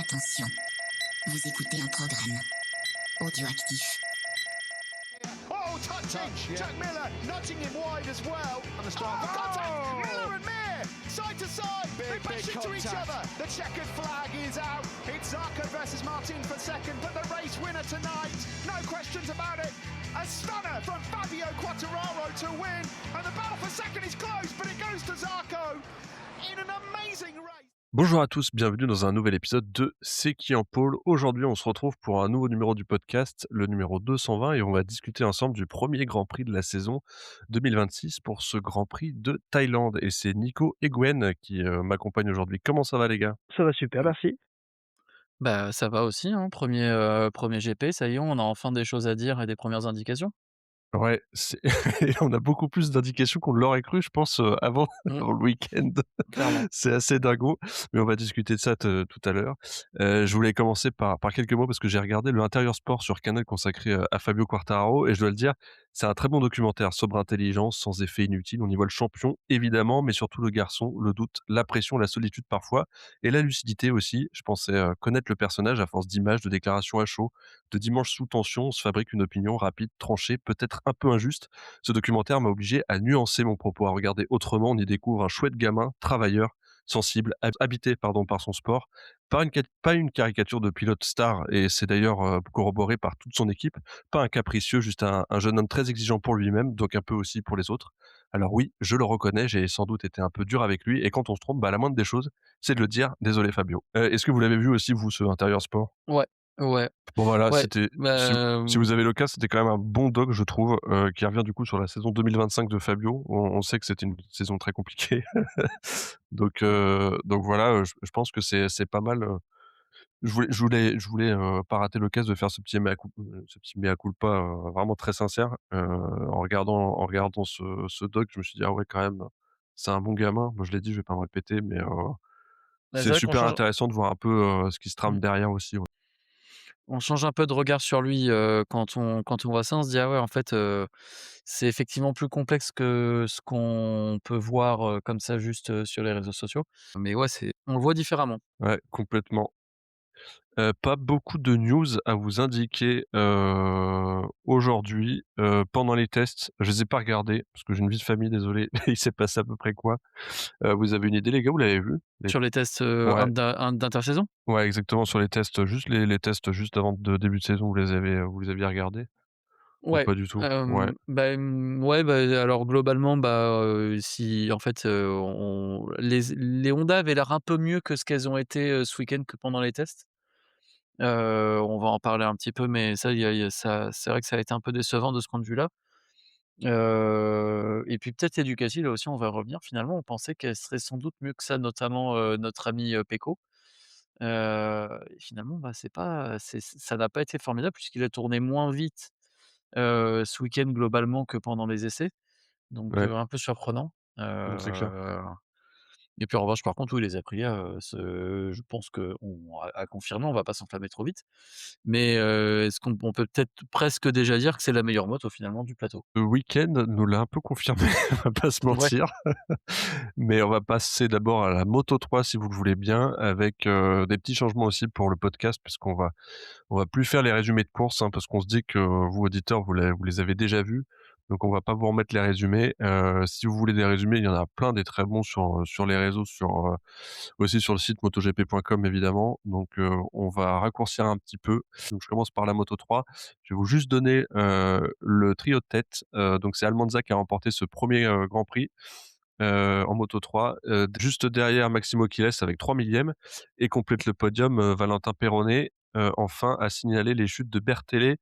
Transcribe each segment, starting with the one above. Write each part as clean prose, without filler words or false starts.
Attention, vous écoutez un programme audioactif. Oh, touching! Jack Miller nudging him wide as well. On the start. Contact! Miller and Mir, side to side. They bash big into each contact. other. The checkered flag is out. It's Zarco versus Martin for second, but the race winner tonight, no questions about it. A stunner from Fabio Quartararo to win, and the battle for second is close, but it goes to Zarco in an amazing race. Bonjour à tous, bienvenue dans un nouvel épisode de C'est qui en pôle. Aujourd'hui, on se retrouve pour un nouveau numéro du podcast, le numéro 220, et on va discuter ensemble du premier Grand Prix de la saison 2026 pour ce Grand Prix de Thaïlande. Et c'est Nico et Gwen qui m'accompagnent aujourd'hui. Comment ça va les gars? Ça va super, merci. Bah, ça va aussi, hein, 1er GP, ça y est, on a enfin des choses à dire et des premières indications. Ouais, et on a beaucoup plus d'indications qu'on ne l'aurait cru, je pense, avant Mmh, avant le week-end. clairement. C'est assez dingo, mais on va discuter de ça tout à l'heure. Je voulais commencer par quelques mots parce que j'ai regardé le Intérieur Sport sur Canal consacré, à Fabio Quartararo et je dois le dire, c'est un très bon documentaire sobre intelligence, sans effet inutile. On y voit le champion évidemment, mais surtout le garçon, le doute, la pression, la solitude parfois et la lucidité aussi. Je pensais, connaître le personnage à force d'images, de déclarations à chaud, de dimanche sous tension. On se fabrique une opinion rapide, tranchée, peut-être un peu injuste. Ce documentaire m'a obligé à nuancer mon propos, à regarder autrement. On y découvre un chouette gamin, travailleur, sensible, habité par son sport, pas une caricature de pilote star, et c'est d'ailleurs corroboré par toute son équipe, pas un capricieux, juste un jeune homme très exigeant pour lui-même, donc un peu aussi pour les autres. Alors oui, je le reconnais, j'ai sans doute été un peu dur avec lui, et quand on se trompe, bah, la moindre des choses, c'est de le dire. Désolé Fabio. Est-ce que vous l'avez vu aussi, vous, ce Intérieur Sport? Ouais, ouais, Bon voilà, ouais, c'était si bah, vous avez l'occasion, c'était quand même un bon doc, je trouve, qui revient du coup sur la saison 2025 de Fabio. On sait que c'était une saison très compliquée. Donc voilà, je pense que c'est pas mal, je voulais pas rater l'occasion de faire ce petit mea culpa, vraiment très sincère. En regardant ce doc, je me suis dit: «Ah ouais, quand même, c'est un bon gamin». Moi je l'ai dit, je vais pas me répéter, mais bah, c'est c'est vrai qu'on super change intéressant de voir un peu, ce qui se trame mmh, derrière aussi, ouais. on change un peu de regard sur lui, quand on voit ça, on se dit: «Ah ouais, en fait, c'est effectivement plus complexe que ce qu'on peut voir, comme ça juste, sur les réseaux sociaux». Mais ouais, c'est on le voit différemment. Ouais, complètement. Pas beaucoup de news à vous indiquer, aujourd'hui, pendant les tests. Je les ai pas regardés parce que j'ai une vie de famille, désolé, il s'est passé à peu près quoi? Vous avez une idée les gars? Vous l'avez vu? Les Sur les tests, Ouais, d'intersaison? ouais, exactement, sur les tests, juste les tests juste avant de début de saison, vous les aviez regardés? Ou Ouais, pas du tout? Ouais, ouais, bah, alors globalement, bah, si en fait, on les Honda avaient l'air un peu mieux que ce qu'elles ont été, ce week-end que pendant les tests. On va en parler un petit peu, mais ça, il y a ça c'est vrai que ça a été un peu décevant de ce point de vue-là. Et puis peut-être Educati, là aussi, on va revenir. Finalement, on pensait qu'elle serait sans doute mieux que ça, notamment, notre ami, Pecco. Et finalement, bah, ça n'a pas été formidable puisqu'il a tourné moins vite, ce week-end globalement que pendant les essais, donc ouais, un peu surprenant. c'est clair. Et puis en revanche, par contre, oui, les Aprilia, je pense qu'on à confirmer, on va pas s'enflammer trop vite, mais est-ce qu'on peut peut-être presque déjà dire que c'est la meilleure moto finalement du plateau? Le week-end nous l'a un peu confirmé, on va pas se Ouais, mentir. Mais on va passer d'abord à la Moto 3 si vous le voulez bien, avec, des petits changements aussi pour le podcast puisqu'on va plus faire les résumés de courses, hein, parce qu'on se dit que vous auditeurs, vous les avez déjà vus. Donc on va pas vous remettre les résumés. Si vous voulez des résumés, il y en a plein des très bons sur les réseaux, aussi sur le site MotoGP.com évidemment. Donc on va raccourcir un petit peu. Donc je commence par la Moto 3. Je vais vous juste donner, le trio de tête. Donc c'est Almanza qui a remporté ce premier Grand Prix, en Moto 3. Juste derrière Maximo Quilles avec 3 millièmes et complète le podium, Valentin Perronnet, enfin à signaler les chutes de Bertele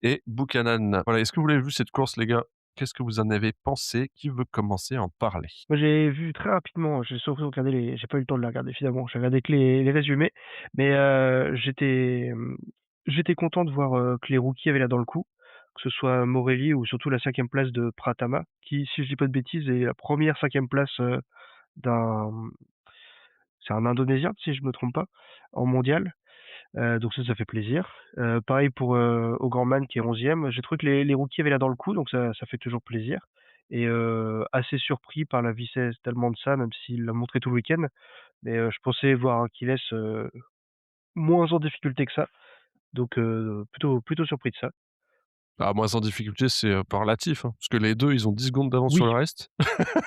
et Buchanan. Voilà, est-ce que vous l'avez vu cette course les gars? Qu'est-ce que vous en avez pensé? Qui veut commencer à en parler? Moi, j'ai vu très rapidement, j'ai surtout regardé j'ai pas eu le temps de les regarder finalement, j'ai regardé que les résumés, mais j'étais content de voir, que les rookies avaient l'air dans le coup, que ce soit Morelli ou surtout la 5e place de Pratama qui, si je dis pas de bêtises, est la première 5e place, d'un c'est un Indonésien si je me trompe pas, en mondial. Donc ça fait plaisir. Pareil pour, O'Gorman qui est 11e. J'ai trouvé que les rookies avaient l'air dans le coup, donc ça fait toujours plaisir et assez surpris par la vitesse d'Almanza, même s'il l'a montré tout le week-end. Mais je pensais voir Aquiles, moins en difficulté que ça, donc plutôt surpris de ça. Ah, moins en difficulté, c'est, pas relatif, hein, parce que les 2, ils ont 10 secondes d'avance Oui, sur le reste.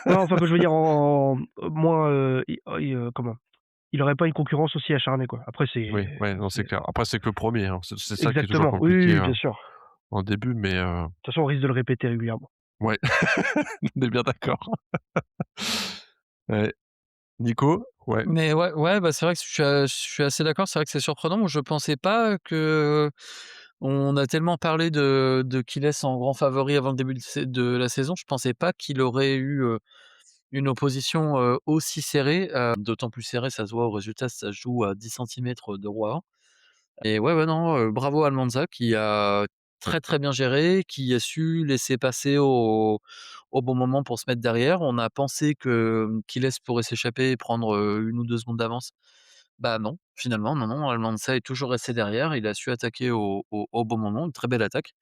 non, enfin, que je veux dire moins, comment? Il aurait pas une concurrence aussi acharnée, quoi. Après Oui, ouais, non, c'est c'est clair. Après, c'est que le premier, hein, c'est ça qui est toujours exactement, oui, oui, compliqué, oui, bien sûr. en début, mais De toute façon, on risque de le répéter régulièrement. ouais, on est bien d'accord. Ouais. Nico? Ouais. Mais ouais, ouais, bah, c'est vrai que je suis assez d'accord. C'est vrai que c'est surprenant. Moi, je pensais pas que on a tellement parlé de qu'il laisse en grand favori avant le début de la saison. Je pensais pas qu'il aurait eu, une opposition, aussi serrée, d'autant plus serrée, ça se voit au résultat, ça se joue à 10 centimètres de Rouen. Et ouais, ouais, non, bravo à Almanza qui a très, très bien géré, qui a su laisser passer au bon moment pour se mettre derrière. On a pensé que, Quilles pourrait s'échapper et prendre, 1 ou 2 secondes d'avance. Bah non, finalement, non, non, Almanza est toujours resté derrière. Il a su attaquer au bon moment, une très belle attaque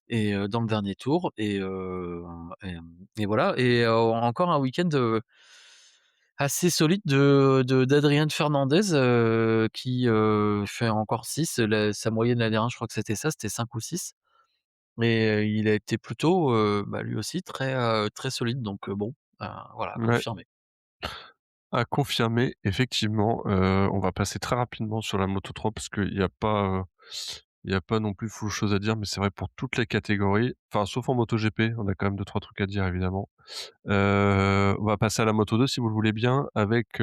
et dans le dernier tour et voilà et encore un week-end, assez solide de d'Adrien Fernandez, qui, fait encore 6. Sa moyenne l'année dernière, je crois que c'était ça, c'était 5 ou 6 et il a été plutôt, bah, lui aussi très solide donc bon, voilà, Ouais, confirmé. à confirmer, effectivement, on va passer très rapidement sur la Moto 3 parce il y a pas non plus full chose à dire, mais c'est vrai pour toutes les catégories, enfin, sauf en MotoGP, on a quand même deux trois trucs à dire évidemment. On va passer à la Moto 2 si vous le voulez bien avec,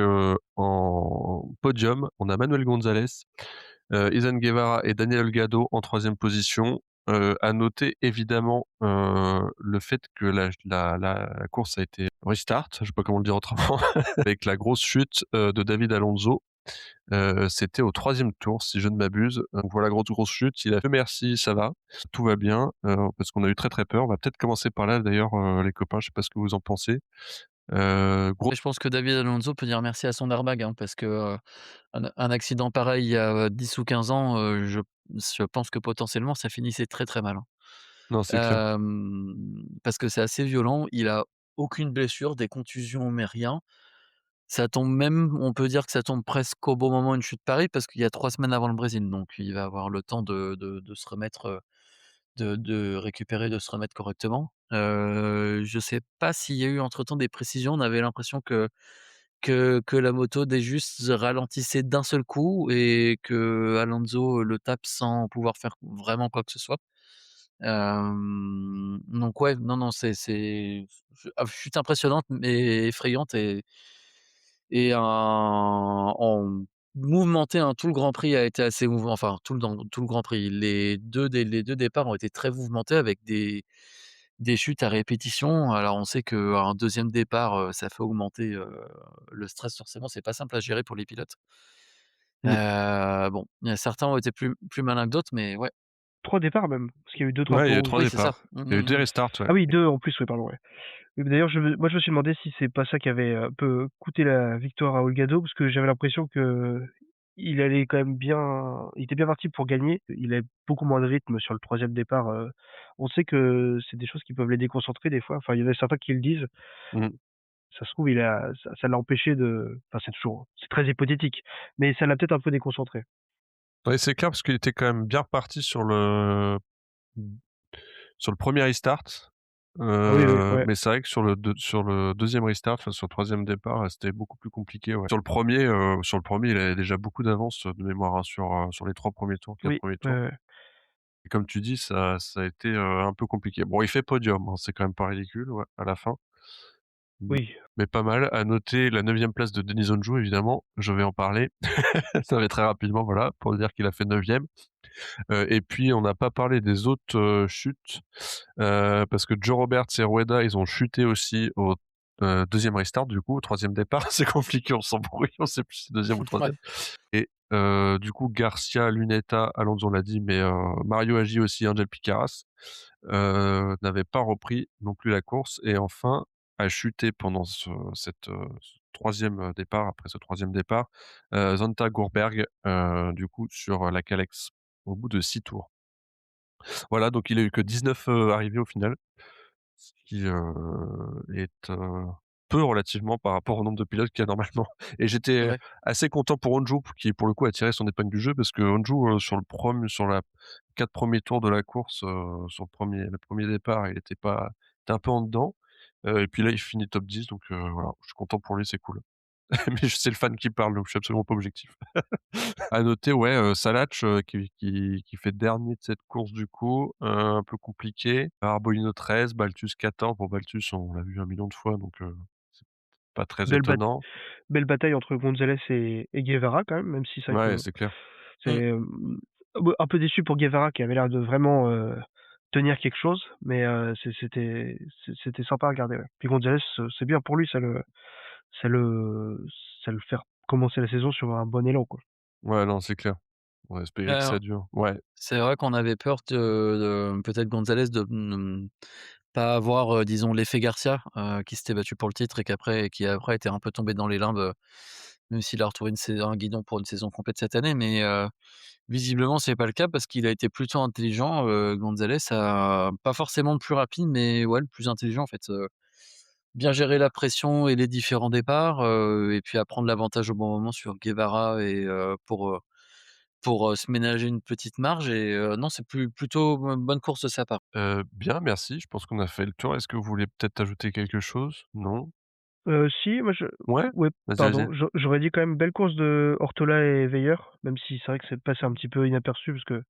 en podium, on a Manuel Gonzalez, Izan Guevara et Daniel Olgado en troisième position. À noter évidemment, le fait que la course a été restart, je sais pas comment le dire autrement, avec la grosse chute, de David Alonso. C'était au troisième tour si je ne m'abuse. Donc voilà, grosse chute. Il a fait: «Merci, ça va, tout va bien», parce qu'on a eu très, très peur. On va peut-être commencer par là d'ailleurs, les copains, je sais pas ce que vous en pensez. Gros Et je pense que David Alonso peut dire merci à son airbag, hein, parce que, un accident pareil il y a, 10 ou 15 ans, je pense que potentiellement ça finissait très, très mal, hein. non, c'est clair. Parce que c'est assez violent. Il a aucune blessure, des contusions, mais rien. Ça tombe même on peut dire que ça tombe presque au bon moment, une chute pareille, parce qu'il y a 3 semaines avant le Brésil, donc il va avoir le temps de se remettre, de récupérer, de se remettre correctement. Je sais pas s'il y a eu entre-temps des précisions. On avait l'impression que la moto des Justes ralentissait d'un seul coup et que Alonso le tape sans pouvoir faire vraiment quoi que ce soit. Donc ouais, non, non, c'est chute impressionnante mais effrayante et en mouvementé, hein. Tout le Grand Prix a été assez mouvant, enfin tout le Grand Prix. Les deux départs ont été très mouvementés avec des chutes à répétition. Alors on sait qu'un deuxième départ, ça fait augmenter, le stress forcément, c'est pas simple à gérer pour les pilotes. Mmh. Bon, il y a certains ont été plus malins que d'autres, mais ouais. 3 départs même, parce qu'il y a eu 2-3 Ouais, il y a eu pauses. 3 Oui, c'est ça. départs. Mmh, Il y a eu mmh, des mmh. restarts, ouais. Ah oui, 2 en plus, oui, pardon, ouais. Oui, d'ailleurs, je me suis demandé si c'est pas ça qui avait un peu coûté la victoire à Olgado, parce que j'avais l'impression qu'il allait quand même bien, il était bien parti pour gagner. Il avait beaucoup moins de rythme sur le troisième départ. On sait que c'est des choses qui peuvent les déconcentrer des fois. Enfin, il y en a certains qui le disent. Mmh. Ça se trouve, ça l'a empêché enfin, c'est très hypothétique, mais ça l'a peut-être un peu déconcentré. Ouais, c'est clair parce qu'il était quand même bien reparti sur le premier restart. Oui, oui, ouais. Mais c'est vrai que sur le deuxième restart, enfin sur le troisième départ, c'était beaucoup plus compliqué, ouais. Sur le premier, il avait déjà beaucoup d'avance, de mémoire, hein, sur les 3 premiers tours, 4 Oui, premiers ouais, tours. ouais. Et comme tu dis, ça a été, un peu compliqué. Bon, il fait podium, hein, c'est quand même pas ridicule, ouais, à la fin. Mmh, Oui, mais pas mal. À noter la neuvième place de Denis Onjo, évidemment, je vais en parler. Ça va être très rapidement, voilà, pour dire qu'il a fait 9e. Et puis on n'a pas parlé des autres, chutes, parce que Joe Roberts et Rueda, ils ont chuté aussi au, 2e restart du coup, au 3e départ. C'est compliqué, on s'embrouille, on sait plus si c'est 2e ou Ouais. 3e. Et du coup Garcia, Lunetta, Alonso on l'a dit, mais Mario Hagi aussi, Angel Piqueras, n'avaient pas repris non plus la course et enfin a chuté pendant ce 3e départ, après ce troisième départ, Zonta Gourberg, du coup sur la Calex, au bout de 6 tours. Voilà, donc il a eu que 19, arrivées au final, ce qui, est, peu relativement par rapport au nombre de pilotes qu'il y a normalement et j'étais Ouais. assez content pour Honju qui, pour le coup, a tiré son épingle du jeu parce que Honju, sur la 4 premiers tours de la course, sur le premier départ, il était un peu en dedans, et puis là, il finit top 10 donc voilà, je suis content pour lui, c'est cool. Mais c'est le fan qui parle, donc je suis absolument pas objectif. À noter, ouais, Salač, qui fait dernier de cette course du coup, un peu compliqué. Arbolino 13, Baltus 14. Bon, Baltus, on l'a vu un million de fois, donc c'est pas très Belle bat étonnant. belle bataille entre Gonzalez et Guevara quand même si c'est vrai Ouais, que c'est clair. c'est, Mmh. un peu déçu pour Guevara qui avait l'air de vraiment, tenir quelque chose, mais c'était sympa à regarder, ouais. Puis Gonzalez, c'est bien pour lui, ça le ça le fait commencer la saison sur un bon élan, quoi. Ouais, non, c'est clair. On va espérer que ça Alors, dure. Ouais, c'est vrai qu'on avait peur de peut-être Gonzalez de, pas avoir, disons l'effet Garcia, qui s'était battu pour le titre et qui après était un peu tombé dans les limbes, même s'il a retrouvé un guidon pour une saison complète cette année. Mais, visiblement c'est pas le cas parce qu'il a été plutôt intelligent, Gonzalez a pas forcément le plus rapide, mais ouais le plus intelligent en fait, bien gérer la pression et les différents départs, et puis à prendre l'avantage au bon moment sur Guevara et pour, se ménager une petite marge et non c'est plutôt bonne course de sa part. bien, merci. Je pense qu'on a fait le tour. Est-ce que vous voulez peut-être ajouter quelque chose? Non? Si, moi Ouais? ouais, Vas-y, vas-y. pardon, j'aurais dit quand même belle course de Ortola et Weyer, même si c'est vrai que c'est passé un petit peu inaperçu parce que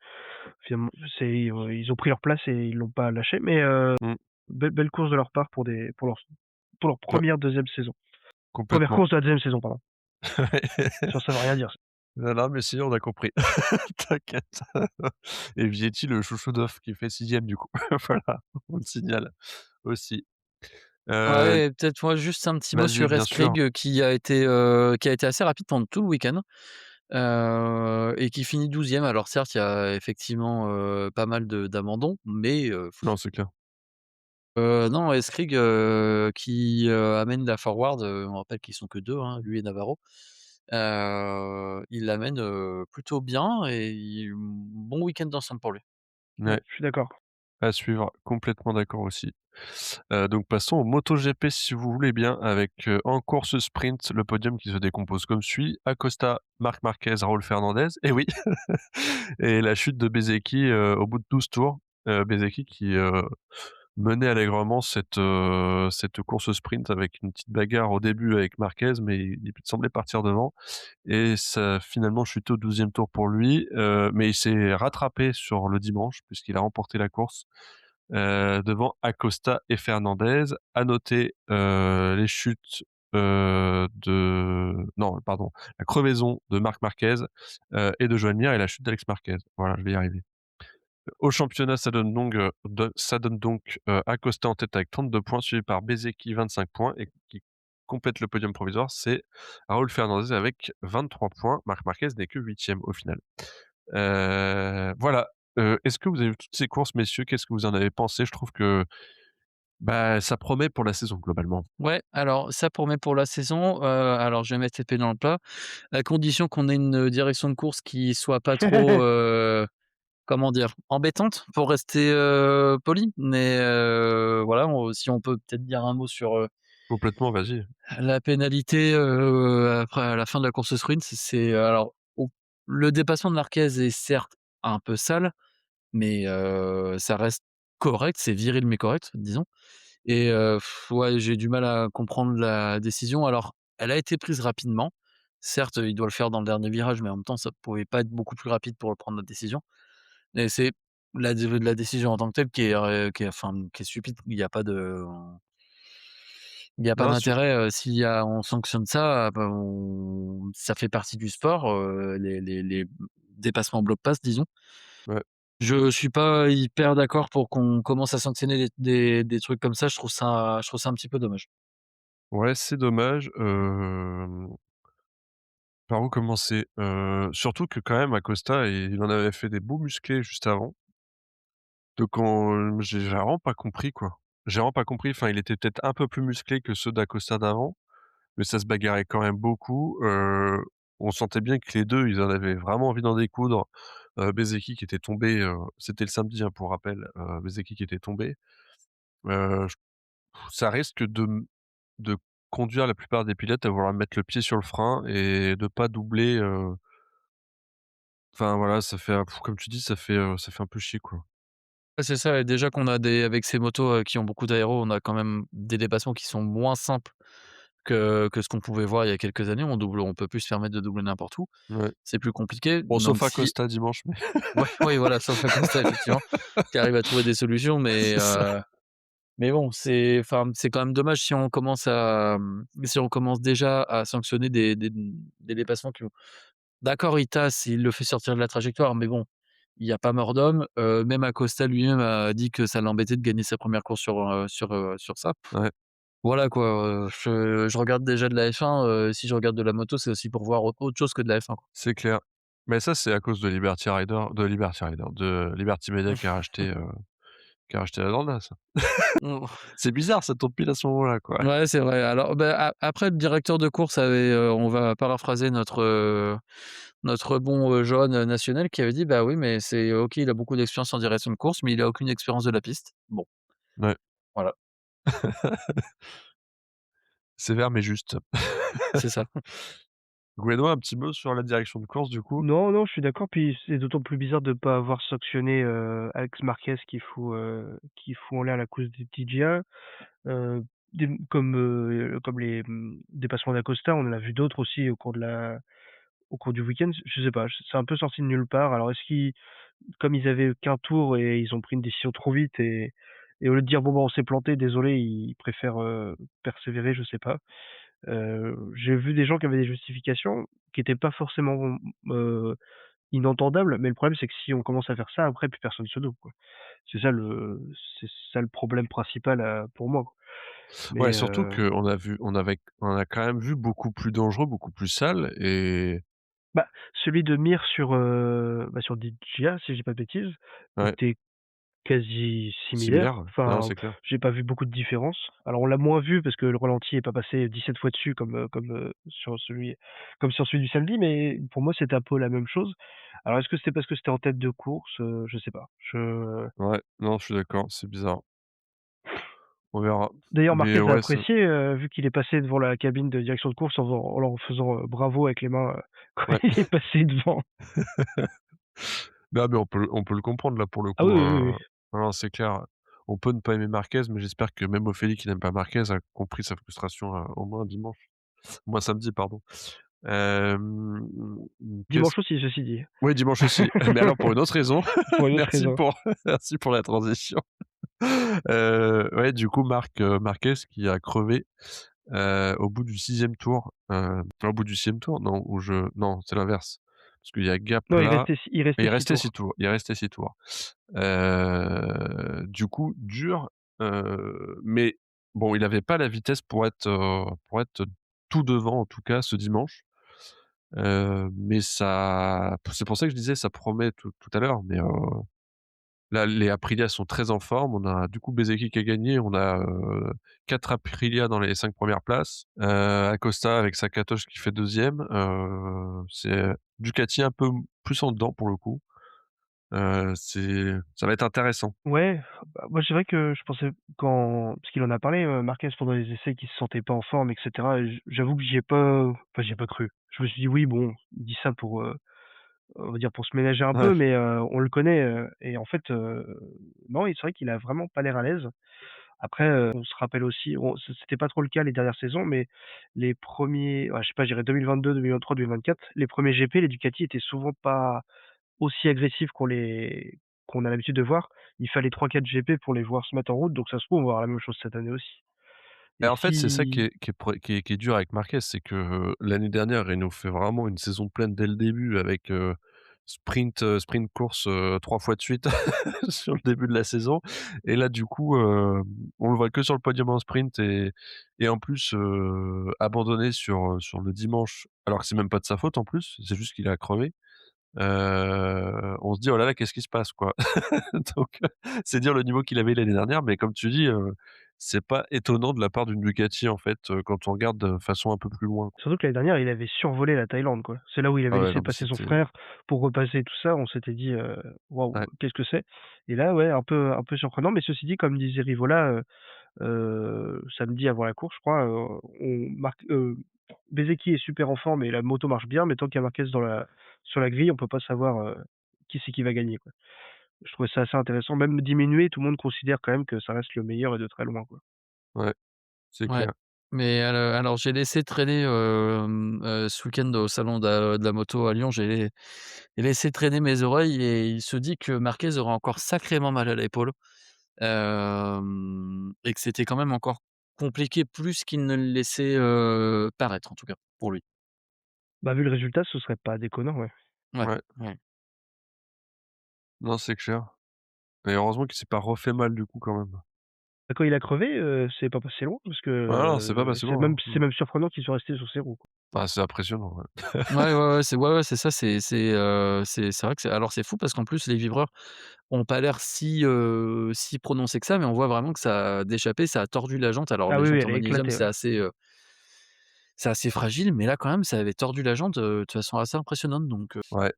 finalement ils ont pris leur place et ils l'ont pas lâché, mais Mmh. belle course de leur part pour leur Ouais, première deuxième saison. Première complètement. course de la deuxième saison, pardon. Ça veut rien dire ça. Non, non, mais si, on a compris. T'inquiète. Et Vietti, le chouchou d'Off, qui fait 6e du coup. Voilà, on le signale aussi. Heu, Ouais et peut-être moi juste un petit mot Vas-y, sur bien sûr. Eskrig, qui a été assez rapide pendant tout le week-end, et qui finit 12e. Alors certes, il y a effectivement, pas mal d'abandons, mais, Non, c'est clair. non Eskrig, qui, amène la forward, on rappelle qu'ils sont que 2, hein, lui et Navarro. Il l'amène, plutôt bien et bon week-end d'ensemble pour lui. Ouais, Ouais, je suis d'accord. à suivre, complètement d'accord aussi. Donc passons au MotoGP si vous voulez bien avec, en course sprint, le podium qui se décompose comme suit: Acosta, Marc Marquez, Raúl Fernandez, et oui, et la chute de Bezzecchi, au bout de 12 tours. Bezzecchi qui, menait allègrement cette course sprint avec une petite bagarre au début avec Marquez, mais il semblait partir devant et ça a finalement chuté au 12e tour pour lui, mais il s'est rattrapé sur le dimanche puisqu'il a remporté la course, devant Acosta et Fernandez. À noter, les chutes, non, pardon, la crevaison de Marc Marquez, et de Joan Mir, et la chute d'Alex Marquez. Voilà, je vais y arriver. Au championnat, ça donne donc, Acosta en tête avec 32 points, suivi par Bezzecchi 25 points, et qui complète le podium provisoire, c'est Raúl Fernandez avec 23 points. Marc Marquez n'est que 8e au final. Voilà, est-ce que vous avez vu toutes ces courses, messieurs? Qu'est-ce que vous en avez pensé? Je trouve que, bah, ça promet pour la saison globalement. Ouais, alors ça promet pour la saison, alors je vais mettre les pieds dans le plat, à condition qu'on ait une direction de course qui soit pas trop, comment dire? Embêtante pour rester, poli. Mais, voilà, si on peut peut-être dire un mot sur, Complètement, vas-y. la pénalité, après à la fin de la course sprint, alors au le dépassement de Marquez est certes un peu sale, mais, ça reste correct, c'est viril mais correct, disons. Et ouais, j'ai du mal à comprendre la décision. Alors, elle a été prise rapidement. Certes, il doit le faire dans le dernier virage, mais en même temps, ça pouvait pas être beaucoup plus rapide pour prendre la décision. Et c'est la décision en tant que telle qui est stupide. Il y a pas Non, c'est d'intérêt, s'il y a on sanctionne ça, bah, ça fait partie du sport, les dépassements en bloc pass, disons. ouais. Je suis pas hyper d'accord pour qu'on commence à sanctionner des trucs comme ça. Je trouve ça un petit peu dommage. Ouais, c'est dommage, par où commencer? Surtout que quand même Acosta, il en avait fait des beaux musclés juste avant. Donc j'ai vraiment pas compris, quoi. J'ai vraiment pas compris, enfin, il était peut-être un peu plus musclé que ceux d'Acosta d'avant, mais ça se bagarrait quand même beaucoup, on sentait bien que les 2 ils en avaient vraiment envie d'en découdre. Bezzecchi qui était tombé, c'était le samedi, hein, pour rappel, Bezzecchi qui était tombé. J Ça risque de conduire la plupart des pilotes à vouloir mettre le pied sur le frein et de pas doubler, enfin voilà, ça fait, comme tu dis, ça fait un peu chier, quoi. Ouais, c'est ça et déjà qu'on a des avec ces motos, qui ont beaucoup d'aéro, on a quand même des dépassements qui sont moins simples que ce qu'on pouvait voir il y a quelques années. On peut plus se permettre de doubler n'importe où. Ouais. C'est plus compliqué, Bon, sauf donc si Acosta dimanche, mais ouais, oui, voilà, sauf Acosta effectivement, qui arrive à trouver des solutions, c'est ça. mais bon, c'est quand même dommage si on commence si on commence déjà à sanctionner des dépassements qui vont d'accord, il tasse, il le fait sortir de la trajectoire, mais bon, il y a pas mort d'homme. Même Acosta lui-même a dit que ça l'embêtait de gagner sa première course sur ça. Ouais, Voilà quoi, je regarde déjà de la F1, si je regarde de la moto, c'est aussi pour voir autre chose que de la F1 quoi. c'est clair. Mais ça, c'est à cause de Liberty Media qui a racheté la Dorna, ça. Mmh. C'est bizarre, ça tombe pile à ce moment-là, quoi. Ouais, c'est vrai. Alors, bah, après le directeur de course avait, on va paraphraser notre bon, Johan, National qui avait dit: «Bah, oui, mais c'est OK, il a beaucoup d'expérience en direction de course, mais il a aucune expérience de la piste». Bon, Ouais. voilà, Sévère mais juste. c'est ça. Guido, un petit mot sur la direction de course, du coup? Non, non, je suis d'accord, puis c'est d'autant plus bizarre de pas avoir sanctionné, Alex Marquez qui fout en l'air la course des TGA. Heu, comme les, dépassements d'Acosta, on en a vu d'autres aussi au cours du week-end. Je sais pas, c'est un peu sorti de nulle part. Alors est-ce qu'ils comme ils avaient qu'un tour et ils ont pris une décision trop vite et au lieu de dire: «Bon, bah, on s'est planté, désolé», ils préfèrent, persévérer, je sais pas. J'ai vu des gens qui avaient des justifications qui étaient pas forcément, inentendables, mais le problème, c'est que si on commence à faire ça, après plus personne se double, quoi. C'est ça le c'est ça le problème principal, pour moi, quoi. Ouais, Mais, surtout on a quand même vu beaucoup plus dangereux, beaucoup plus sale et bah, celui de Mir sur DJA, si je dis pas de bêtises, ouais, était quasi similaire, similaire. ouais. Non, Enfin, c'est clair. j'ai pas vu beaucoup de différence. Alors on l'a moins vu parce que le ralenti est pas passé 17 fois dessus comme sur celui du samedi, mais pour moi, c'était un peu la même chose. Alors est-ce que c'était parce que c'était en tête de course? Je sais pas. Ouais, non, je suis d'accord, c'est bizarre. On verra. D'ailleurs, Mais Marquez a ouais, ça apprécié, vu qu'il est passé devant la cabine de direction de course en leur faisant, bravo avec les mains, quand ouais. il est passé devant. Non, mais on peut le comprendre là pour le Ah oui, coup, oui, oui, oui. non, non, c'est clair. On peut ne pas aimer Marquez, mais j'espère que même Ophélie qui n'aime pas Marquez a compris sa frustration, au moins dimanche. Au moins samedi, pardon. Hem, qu'est-ce Dimanche aussi, ceci dit. Oui, dimanche aussi, mais alors pour une autre raison. Pour une autre Merci raison. pour merci pour la transition. Ouais, du coup, Marquez qui a crevé, au bout du 6e tour, au bout du 6e tour? Non, c'est l'inverse. Parce qu'il y a gap Non, là il et restait il 6 restait 6 tours. tours, il restait 6 tours. Du coup, dur, mais bon, il avait pas la vitesse pour être tout devant, en tout cas, ce dimanche. Mais ça c'est pour ça que je disais ça promet tout à l'heure, mais là, les Aprilia sont très en forme. On a du coup Bezzecchi qui a gagné. On a, 4 Aprilia dans les 5 premières places. Acosta avec sa Katoche qui fait 2e. C'est Ducati un peu plus en dedans pour le coup. Ça va être intéressant. Ouais, bah, moi c'est vrai que je pensais parce qu'il en a parlé, Marquez pendant les essais qu'il se sentait pas en forme et cetera et j'avoue que j'y ai pas cru. Je me suis dit: «Oui, bon, il dit ça pour, on va dire pour se ménager un Ouais. peu, mais, on le connaît, et en fait, non, et c'est vrai qu'il a vraiment pas l'air à l'aise. Après, on se rappelle aussi, c'était pas trop le cas les dernières saisons, mais les premiers, ouais, je sais pas, je dirais 2022, 2023, 2024, les premiers GP, les Ducati étaient souvent pas aussi agressifs qu'on a l'habitude de voir. Il fallait 3-4 GP pour les voir se mettre en route, donc ça se trouve, on va avoir la même chose cette année aussi. Et Et en fait, c'est ça si qui est dur avec Marquez, c'est que, l'année dernière, il nous fait vraiment une saison pleine dès le début avec, sprint course, 3 fois de suite sur le début de la saison et là, du coup, on le voit que sur le podium en sprint et en plus, abandonné sur le dimanche, alors que c'est même pas de sa faute en plus, c'est juste qu'il a crevé. On se dit: «Oh là là, qu'est-ce qui se passe, quoi?» Donc c'est dire le niveau qu'il avait l'année dernière, mais comme tu dis, c'est pas étonnant de la part d'une Ducati, en fait, quand on regarde de façon un peu plus loin, quoi. surtout que l'année dernière, il avait survolé la Thaïlande, quoi. C'est là où il Ah avait ouais, laissé non, mais passer son c'était frère pour repasser tout ça. On s'était dit, «Waouh, ouais, qu'est-ce que c'est?» Et là, ouais, un peu surprenant, mais ceci dit, comme disait Rivola, samedi avant la course, je crois, on marque Bezzecchi est super en forme et la moto marche bien, mais tant qu'il y a Marquez sur la grille, on peut pas savoir, qui c'est qui va gagner, quoi. Je trouvais ça assez intéressant, même diminué, tout le monde considère quand même que ça reste le meilleur et de très loin, quoi. Ouais, c'est Ouais, clair. mais alors j'ai laissé traîner, ce week-end au salon de la moto à Lyon, j'ai laissé traîner mes oreilles et il se dit que Marquez aura encore sacrément mal à l'épaule, et que c'était quand même encore compliqué plus qu'il ne le laissait, paraître en tout cas, pour lui. Bah, vu le résultat, ce serait pas déconnant, ouais. Ouais, Ouais, ouais. non, c'est clair. Et heureusement qu'il s'est pas refait mal du coup quand même. Bah, quand il a crevé, c'est pas passé loin parce que, Ah non, c'est pas passé c'est loin, même hein. c'est même surprenant qu'il soit resté sur ses roues, quoi. Ah, c'est impressionnant, ouais. Ouais, c'est ça, c'est vrai que c'est fou parce qu'en plus les vibreurs ont pas l'air si prononcés que ça, mais on voit vraiment que ça a déchappé, ça a tordu la jante. Alors Ah les oui, oui, jantes elle en a magnésium, éclaté, ouais. c'est assez fragile, mais là quand même ça avait tordu la jante, de façon assez impressionnante donc Ouais.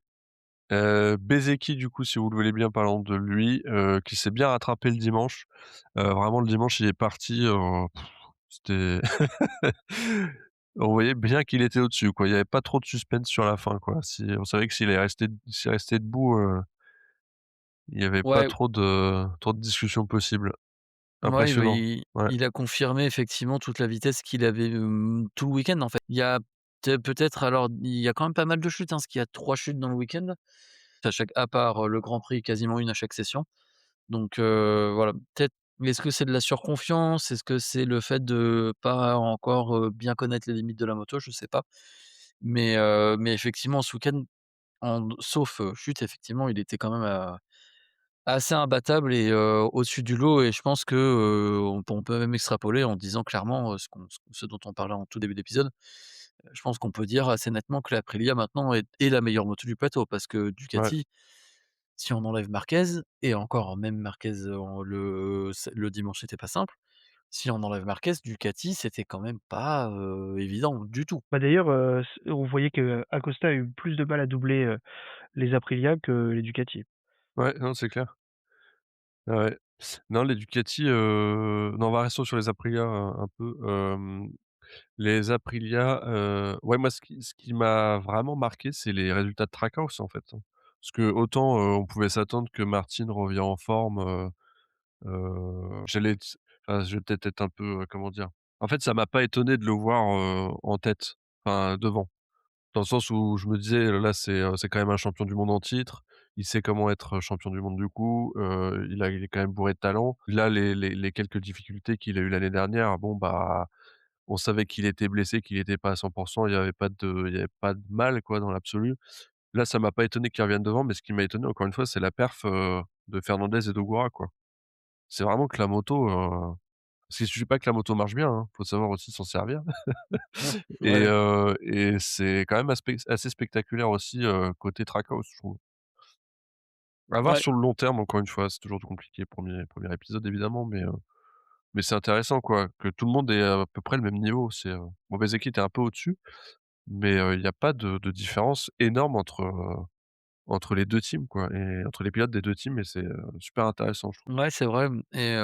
Bezzecchi du coup, si vous le voulez bien, parlons de lui, qui s'est bien rattrapé le dimanche. Vraiment le dimanche, il est parti, c'était on voyait bien qu'il était au-dessus, quoi. Il y avait pas trop de suspense sur la fin, quoi. Si on savait que s'il restait debout, il y avait pas ouais, trop de discussions possibles. ouais, Impressionnant. Ouais, il a confirmé effectivement toute la vitesse qu'il avait, tout le week-end en fait. Il y a peut-être alors il y a quand même pas mal de chutes, hein, parce qu'il y a 3 chutes dans le week-end. À part, le Grand Prix, quasiment une à chaque session. Donc voilà, peut-être est-ce que c'est de la surconfiance? Est-ce que c'est le fait de pas encore, bien connaître les limites de la moto? Je sais pas. Mais effectivement ce week-end, sauf, chute, effectivement, il était quand même, assez imbattable et au-dessus du lot et je pense que, on peut même extrapoler en disant clairement, ce dont on parlait en tout début d'épisode. Je pense qu'on peut dire assez nettement que l'Aprilia maintenant est la meilleure moto du plateau parce que ouais, Ducati, si on enlève Marquez et encore même Marquez, le dimanche c'était pas simple. Si on enlève Marquez, Ducati c'était quand même pas, évident du tout. Bah, d'ailleurs, on voyait que Acosta a eu plus de mal à doubler, les Aprilia que les Ducati. ouais, non, c'est clair. Ouais, ouais. Non, les Ducati, non, on va rester sur les Aprilia un peu, les Aprilia, ouais, moi, ce qui m'a vraiment marqué, c'est les résultats de Trackhouse, en fait, hein. Parce que autant, on pouvait s'attendre que Martin revient en forme, j'allais t enfin, je vais peut-être être un peu, comment dire? En fait, ça m'a pas étonné de le voir, en tête, enfin, devant. Dans le sens où je me disais: «Là, c'est quand même un champion du monde en titre. Il sait comment être champion du monde du coup, il est quand même bourré de talent». Là, les quelques difficultés qu'il a eues l'année dernière, bon, bah, on savait qu'il était blessé, qu'il était pas à 100. Il y avait pas de mal, quoi, dans l'absolu. Là, ça m'a pas étonné qu'il revienne devant, mais ce qui m'a étonné, encore une fois, c'est la perf, de Fernandez et d'Ogura, quoi. C'est vraiment que la moto, parce qu'il suffit pas que la moto marche bien, hein, faut savoir aussi s'en servir. Ouais, Et c'est quand même assez spectaculaire aussi, côté Trackhouse, je trouve. À voir ouais. sur le long terme, encore une fois, c'est toujours compliqué, premier épisode évidemment, mais c'est intéressant quoi, que tout le monde ait à peu près le même niveau. Bon, Bezzecchi était un peu au-dessus, mais il y a pas de différence énorme entre les 2 teams quoi et entre les pilotes des 2 teams et c'est, super intéressant, je trouve. Ouais, c'est vrai, et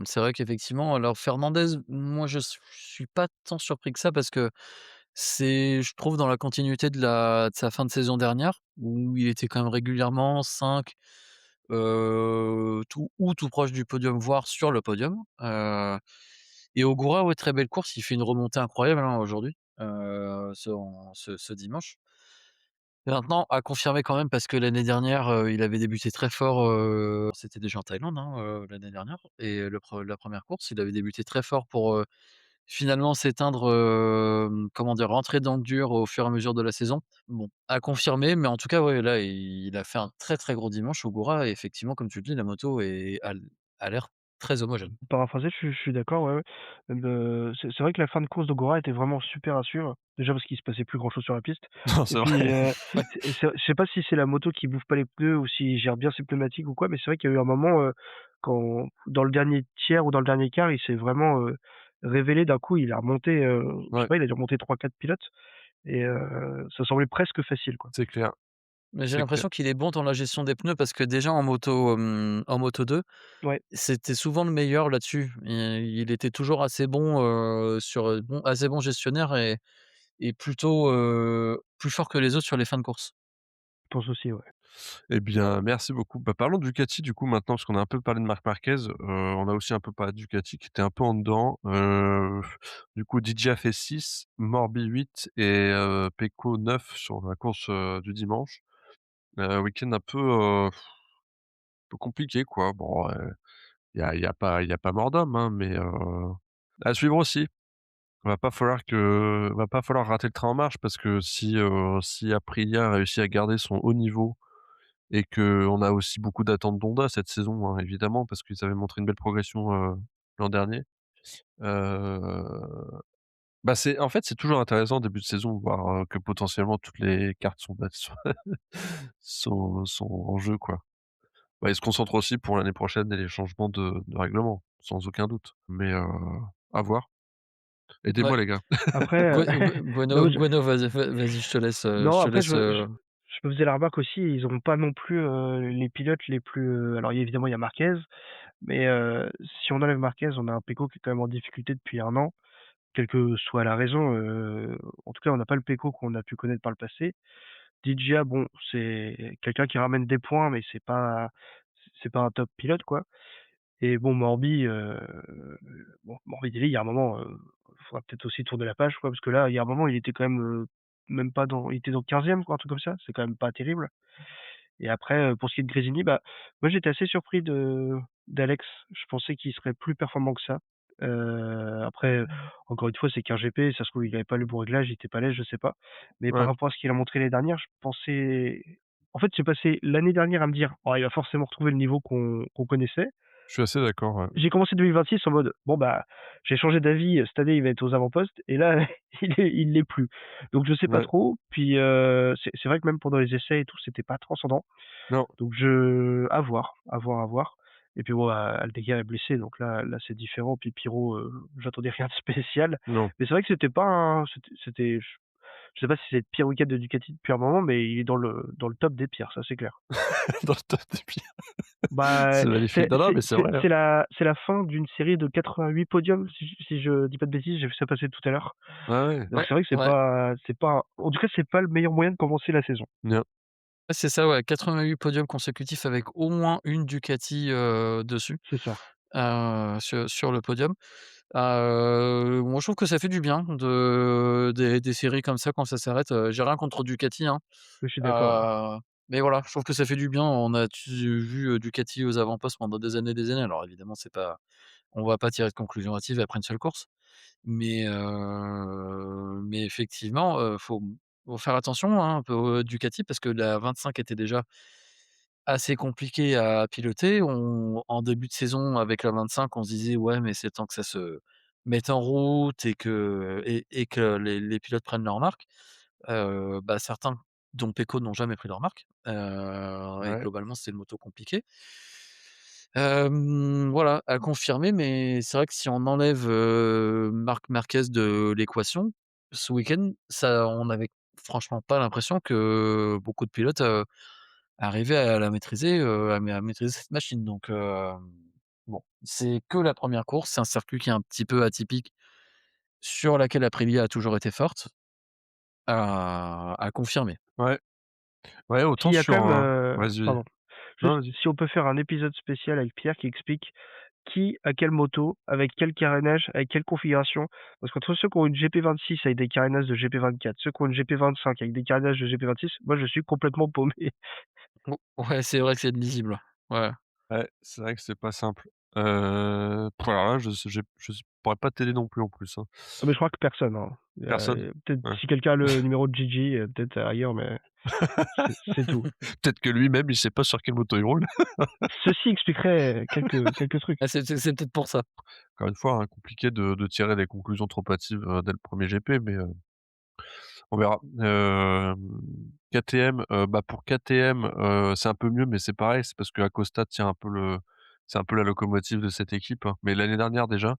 c'est vrai qu'effectivement, alors Fernandez, moi suis pas tant surpris que ça parce que c'est, je trouve, dans la continuité de sa fin de saison dernière où il était quand même régulièrement 5, tout proche du podium, voire sur le podium, et Ogura, ouais, très belle course, il fait une remontée incroyable, hein, aujourd'hui, ce dimanche. Maintenant, à confirmer quand même parce que l'année dernière, il avait débuté très fort, c'était déjà en Thaïlande, hein, l'année dernière et la première course, il avait débuté très fort pour, finalement s'éteindre, comment dire? Rentrer dans le dur au fur et à mesure de la saison. Bon, à confirmer, mais en tout cas, ouais, là, il a fait un très, très gros dimanche, Ogura et effectivement, comme tu le dis, la moto a l'air très homogène. Paraphraser, je suis d'accord, ouais, ouais. Même, c'est vrai que la fin de course d'Ogura était vraiment super à suivre. Déjà parce qu'il se passait plus grand chose sur la piste Non, et c'est puis, vrai. c'est je sais pas si c'est la moto qui bouffe pas les pneus ou s'il gère bien ses pneumatiques ou quoi, mais c'est vrai qu'il y a eu un moment, quand dans le dernier tiers ou dans le dernier quart, il s'est vraiment, révélé d'un coup. Il a remonté, je sais Ouais, pas, il a dû remonter 3-4 pilotes et ça semblait presque facile, quoi. c'est clair. Mais j'ai C'est clair. l'impression qu'il est bon dans la gestion des pneus parce que déjà en Moto 2, Ouais, c'était souvent le meilleur là-dessus. Il était toujours assez bon, assez bon gestionnaire et plutôt, plus fort que les autres sur les fins de course. je pense aussi, ouais. Eh bien, merci beaucoup. Bah, parlons de Ducati du coup maintenant, parce qu'on a un peu parlé de Marc Marquez, on a aussi un peu parlé de Ducati qui était un peu en dedans. Du coup, DJ a fait 6, Morbi 8 et Pecco 9 sur la course, du dimanche. Week-end un peu compliqué quoi. Bon, il y a pas mort d'homme, hein, mais à suivre aussi. Va pas falloir rater le train en marche parce que si Aprilia réussit à garder son haut niveau et qu'on a aussi beaucoup d'attentes d'Honda cette saison, hein, évidemment, parce qu'ils avaient montré une belle progression, l'an dernier. Heu, Bah, c'est en fait, c'est toujours intéressant en début de saison de voir, que potentiellement toutes les cartes sont bat sont en jeu, quoi. Bah, ils se concentrent aussi pour l'année prochaine et les changements de règlement, sans aucun doute. Mais, à voir. Ouais. Aidez-moi les gars. Après, non, Bueno, vas-y, non, je te après laisse, je me faisais la remarque aussi, ils ont pas non plus, les pilotes les plus, alors évidemment il y a Marquez, mais si on enlève Marquez, on a un Pecco qui est quand même en difficulté depuis 1 an, quelle que soit la raison, en tout cas on n'a pas le Pecco qu'on a pu connaître par le passé. Digia, bon, c'est quelqu'un qui ramène des points, mais c'est pas un top pilote, quoi. Et bon, Morbidelli, il y a un moment, faudra peut-être aussi tourner la page, quoi, parce que là, il y a un moment, il était quand même, même pas dans il était dans le 15e, quoi, un truc comme ça. C'est quand même pas terrible. Et après, pour ce qui est de Grésini, bah, moi, j'étais assez surpris d'Alex. Je pensais qu'il serait plus performant que ça. Après, encore une fois, c'est qu'un GP, ça se trouve, il avait pas le bon réglage, il était pas à l'aise, je sais pas. Mais par Ouais, rapport à ce qu'il a montré l'année dernière, je pensais en fait, j'ai passé l'année dernière à me dire: «Oh, il va forcément retrouver le niveau qu'on connaissait». je suis assez d'accord, ouais. J'ai commencé 2026 en mode: «Bon, bah, j'ai changé d'avis, cette année, il va être aux avant-postes» et là, il l'est plus. Donc je sais pas Ouais, trop. Puis, c'est vrai que même pendant les essais et tout, c'était pas transcendant. non, Donc à voir, à voir, à voir. Et puis bon, Aldeguer est blessé, donc là, c'est différent. Puis Pirot, j'attendais rien de spécial. non. Mais c'est vrai que c'était pas un c'était je sais pas si c'est le pire week-end de Ducati depuis un moment, mais il est dans le top des pires, ça c'est clair. Dans le top des pires. Bah, C'est magnifique. c'est Non, non, c'est mais c'est c'est vrai, hein. c'est la fin d'une série de 88 podiums, si je dis pas de bêtises, j'ai vu ça passer tout à l'heure. Ouais, ouais. Donc ouais, c'est vrai que ouais. c'est pas en tout cas, c'est pas le meilleur moyen de commencer la saison. Non, Ouais, c'est ça, ouais, 88 podiums consécutifs avec au moins une Ducati, dessus, C'est ça. sur le podium. Moi, je trouve que ça fait du bien des séries comme ça quand ça s'arrête, j'ai rien contre Ducati, hein, Je suis d'accord, ouais. heu, mais voilà, je trouve que ça fait du bien. On a vu, Ducati aux avant-postes pendant des années. Alors évidemment, c'est pas on va pas tirer de conclusion hâtive après une seule course, mais effectivement, faut faire attention, hein, un peu aux Ducati parce que la 25 était déjà assez compliquée à piloter. En début de saison avec la 25, on se disait: «Ouais, mais c'est temps que ça se mette en route et que les pilotes prennent leur marque». Bah, certains, dont Pecco, n'ont jamais pris leur marque, et ouais, globalement, c'était une moto compliquée. Voilà, à confirmer, mais c'est vrai que si on enlève, Marc Marquez de l'équation, ce week-end, on avait franchement pas l'impression que beaucoup de pilotes, arrivaient à la maîtriser, à maîtriser cette machine. Donc, bon, c'est que la première course, c'est un circuit qui est un petit peu atypique, sur laquelle Aprilia a toujours été forte, à confirmer. ouais, ouais, Puis autant il y a quand sur même, un vas-y, vas-y. pardon, Non, juste vas-y. si on peut faire un épisode spécial avec Pierre qui explique qui a quelle moto, avec quel carénage, avec quelle configuration. Parce qu'entre ceux qui ont une GP26 avec des carénages de GP24, ceux qui ont une GP25 avec des carénages de GP26, moi je suis complètement paumé. O ouais, c'est vrai que c'est lisible. Ouais. Ouais, c'est vrai que c'est pas simple. Alors là, je pourrais pas t'aider non plus en plus, hein. Ah mais je crois que personne, hein. Personne? Peut-être Ouais. si quelqu'un a le numéro de Gigi, peut-être ailleurs, mais c'est tout. Peut-être que lui-même, il sait pas sur quelle moto il roule. Ceci expliquerait quelques trucs. Ah, c'est peut-être pour ça. Encore une fois, hein, compliqué de tirer des conclusions trop hâtives, dès le premier GP, mais, on verra. KTM, bah, pour KTM, c'est un peu mieux, mais c'est pareil, c'est parce qu'Acosta tient un peu c'est un peu la locomotive de cette équipe, hein. Mais l'année dernière déjà,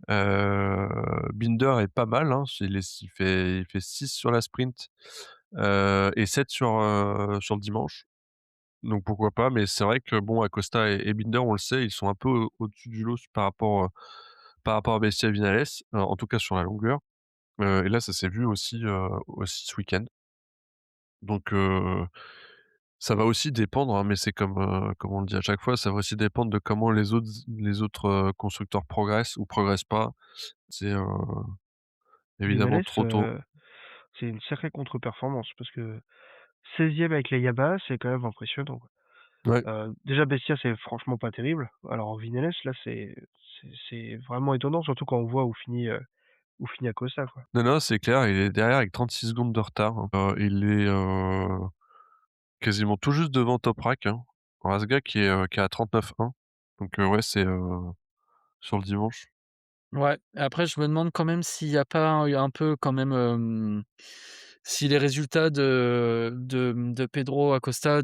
Binder est pas mal, hein, il fait 6 sur la sprint, et 7 sur le dimanche. Donc pourquoi pas, mais c'est vrai que bon, Acosta et Binder, on le sait, ils sont un peu au-dessus du lot par rapport à Bestia et Vinales, en tout cas sur la longueur, et là, ça s'est vu aussi ce week-end. Donc ça va aussi dépendre, hein, mais c'est comme on le dit à chaque fois, ça va aussi dépendre de comment les autres constructeurs progressent ou progressent pas. C'est, évidemment Vinales, trop tôt. c'est une sacrée contre-performance parce que 16e avec les Yabas, c'est quand même impressionnant, quoi. Ouais. Déjà Bestia, c'est franchement pas terrible. Alors Vinales, là, c'est vraiment étonnant, surtout quand on voit où finit Acosta, quoi. Non, non, c'est clair, il est derrière avec 36 secondes de retard, hein. Il est, quasiment tout juste devant Toprak, hein. Razga qui est à 39,1. Donc ouais, c'est, sur le dimanche. Ouais, après je me demande quand même s'il y a pas un peu quand même, si les résultats de Pedro Acosta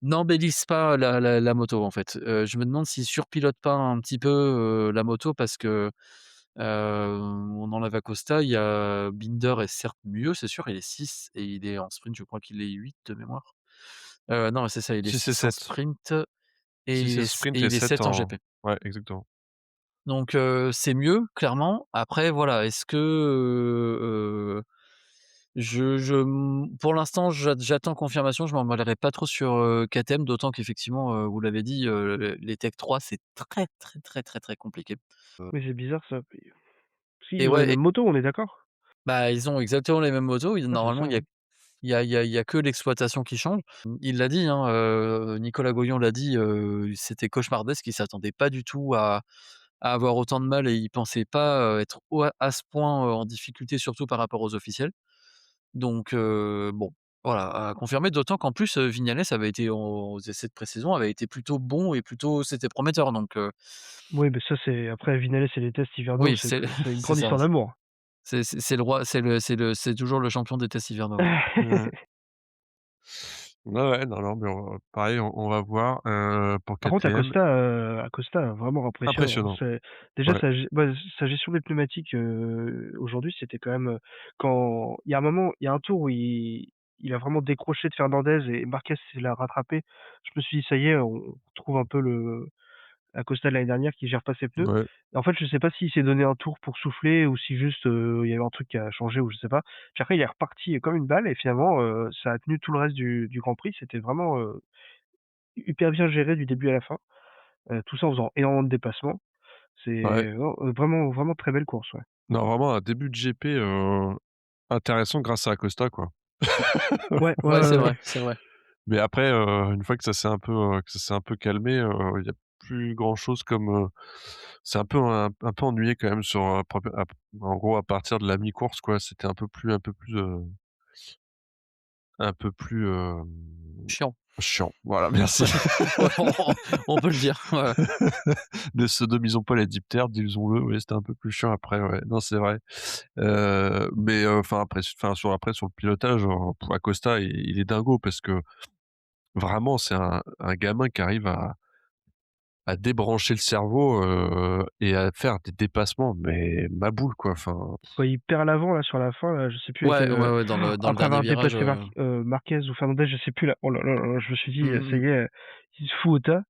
n'embellissent pas la moto en fait. Je me demande s'il surpilote pas un petit peu, la moto parce que, on enlève Acosta, il y a Binder est certes mieux, c'est sûr, il est 6 et il est en sprint, je crois qu'il est 8 de mémoire. Non, c'est ça, il est 6 et 6 en 7. sprint et 6 il et est sprint et et il est 7 7 en en GP. ouais, exactement. Donc c'est mieux, clairement. Après voilà, est-ce que, pour l'instant, j'attends confirmation, je m'emballerai pas trop sur, KTM, d'autant qu'effectivement, vous l'avez dit, les Tech 3, c'est très, très, très, très, très compliqué. Mais c'est bizarre ça. Parce Et qu'ils ont les ouais, mêmes motos, on est d'accord? bah, ils ont exactement les mêmes motos. Ouais, c'est Normalement, ça, il y a hein. il y a que l'exploitation qui change. Il l'a dit, hein, Nicolas Goyon l'a dit, c'était cauchemardesque. Il s'attendait pas du tout à avoir autant de mal et il pensait pas, être au à ce point, en difficulté, surtout par rapport aux officiels. Donc bon, voilà, à confirmer, d'autant qu'en plus, Vignales avait été aux essais de pré-saison, avait été plutôt bon et plutôt c'était prometteur donc Oui, mais ça, c'est après Vinales et les tests hivernaux, oui, c'est c'est une c'est grande ça. histoire d'amour. C'est le roi, c'est toujours le champion des tests hivernaux, ouais. Mmh. Ouais, ouais, non, non, mais pareil, on va voir, pour Par contre, KTM. Acosta, vraiment impressionnant, hein. Impressionnant. Déjà Ouais, sa gestion des pneumatiques, aujourd'hui, c'était quand même, quand il y a un moment, il y a un tour où il a vraiment décroché de Fernandez et Marquez l'a rattrapé. Je me suis dit: «Ça y est, on retrouve un peu le Acosta de l'année dernière qui gère pas ses pneus». ouais, Et en fait, je sais pas s'il s'est donné un tour pour souffler ou si juste, il y avait un truc qui a changé ou je sais pas. Puis après, il est reparti comme une balle et finalement, ça a tenu tout le reste du Grand Prix. C'était vraiment, hyper bien géré du début à la fin. Tout ça en faisant énormément de dépassements. ouais. C'est vraiment vraiment très belle course, ouais. Non, vraiment un début de GP, intéressant grâce à Acosta, quoi. Ouais, ouais, Ouais, ouais, ouais. c'est vrai. Mais après, une fois que ça s'est un peu calmé, il y a plus grand chose c'est un peu ennuyé quand même sur, en gros, à partir de la mi-course, quoi. C'était un peu plus Chiant. chiant. Voilà, merci. Ouais, on peut le dire, ouais, ouais. Ne sodomisons pas les diptères, disons-le, oui, c'était un peu plus chiant après, ouais. Non, c'est vrai. Mais enfin sur le pilotage, pour Acosta, il est dingo parce que vraiment c'est un gamin qui arrive à débrancher le cerveau, et à faire des dépassements, mais ma boule, quoi, enfin, Quand il perd l'avant là sur la fin là, je sais plus Ouais, lequel, ouais, ouais, dans le après dernier avoir virage, dépassé Marquez ou Fernandez, je sais plus là. Oh là là là, je me suis dit: mmh «Ça mh. y est, il se fout au tas».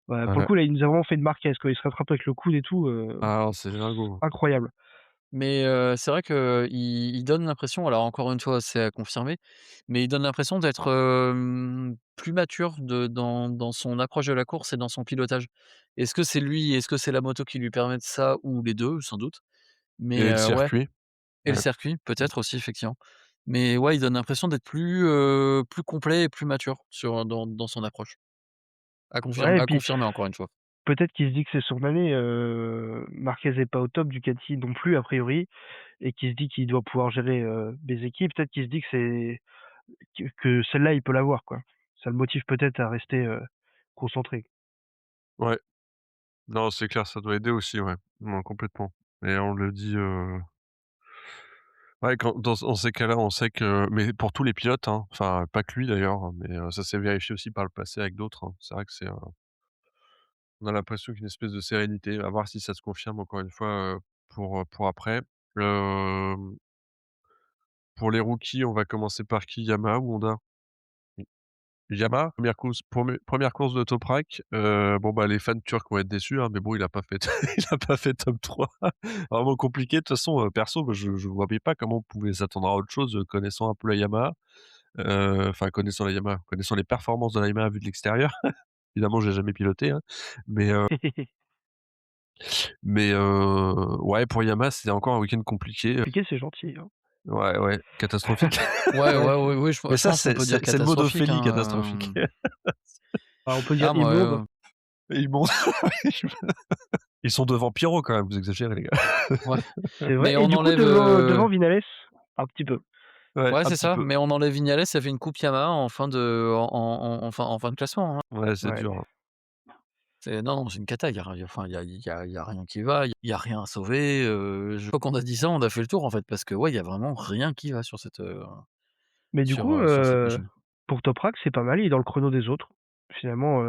Ouais, pour le ouais. coup là, il nous a vraiment fait une Marquez quoi, il se rattrape avec le coude et tout, Ah non, c'est dingo. incroyable. Mais c'est vrai qu'il donne l'impression, alors encore une fois, c'est à confirmer, mais il donne l'impression d'être, plus mature dans son approche de la course et dans son pilotage. Est-ce que c'est lui? Est-ce que c'est la moto qui lui permet de ça? Ou les 2 sans doute. Mais Et le ouais, circuit, et le ouais. circuit peut-être aussi effectivement. Mais ouais, il donne l'impression d'être plus complet et plus mature dans son approche. Ouais et À puis confirmer encore une fois. peut-être qu'il se dit que c'est son année, Marquez est pas au top, Ducati non plus a priori et qu'il se dit qu'il doit pouvoir gérer, des équipes. Peut-être qu'il se dit que celle-là, il peut l'avoir, quoi. Ça le motive peut-être à rester, concentré. Ouais. Non, c'est clair, ça doit aider aussi, ouais. Non, complètement. Et on le dit, ouais, quand dans ces cas-là, on sait que mais pour tous les pilotes, hein, enfin, pas que lui d'ailleurs, hein, mais ça s'est vérifié aussi par le passé avec d'autres, hein. C'est vrai que on a l'impression qu'une espèce de sérénité, à voir si ça se confirme encore une fois, pour après. Hem, Pour les rookies, on va commencer par qui? Yamaha ou Honda? Yamaha, première course de Toprak, bon, bah, les fans turcs vont être déçus, hein, mais bon, il a pas fait il a pas fait top 3. Vraiment compliqué. De toute façon, perso, moi, je voyais pas comment on pouvait s'attendre à autre chose, connaissant un peu la Yamaha, enfin, connaissant la Yamaha, connaissant les performances de la Yamaha vues de l'extérieur. Évidemment, j'ai jamais piloté, hein, mais ouais, pour Yamaha, c'était encore un week-end compliqué, Compliqué, c'est gentil, hein. ouais, ouais, catastrophique. Ouais, Ouais, ouais, oui, oui, Mais je ça, pense qu'on peut dire c'est le mot catastrophique, d'Ophélie, hein, catastrophique. bah, on peut dire Ah moi, immonde. Ils montent ils sont devant Pierrot quand même, vous exagérez les gars. ouais, C'est vrai mais et on du coup enlève, devant Vignales, un petit peu. Ouais, ouais, un c'est petit ça, peu. mais on enlève Vignales, ça fait une coupe Yamaha en fin de classement, hein. Ouais, c'est Ouais. dur, hein. C'est non, non, c'est une cata, il y a rien, enfin, il y a rien qui va, il y a rien à sauver, je crois qu'on a dit ça, on a fait le tour, en fait, parce que, ouais, il y a vraiment rien qui va Mais du coup, sur cette machine. pour Toprak, c'est pas mal, il est dans le chrono des autres. Finalement,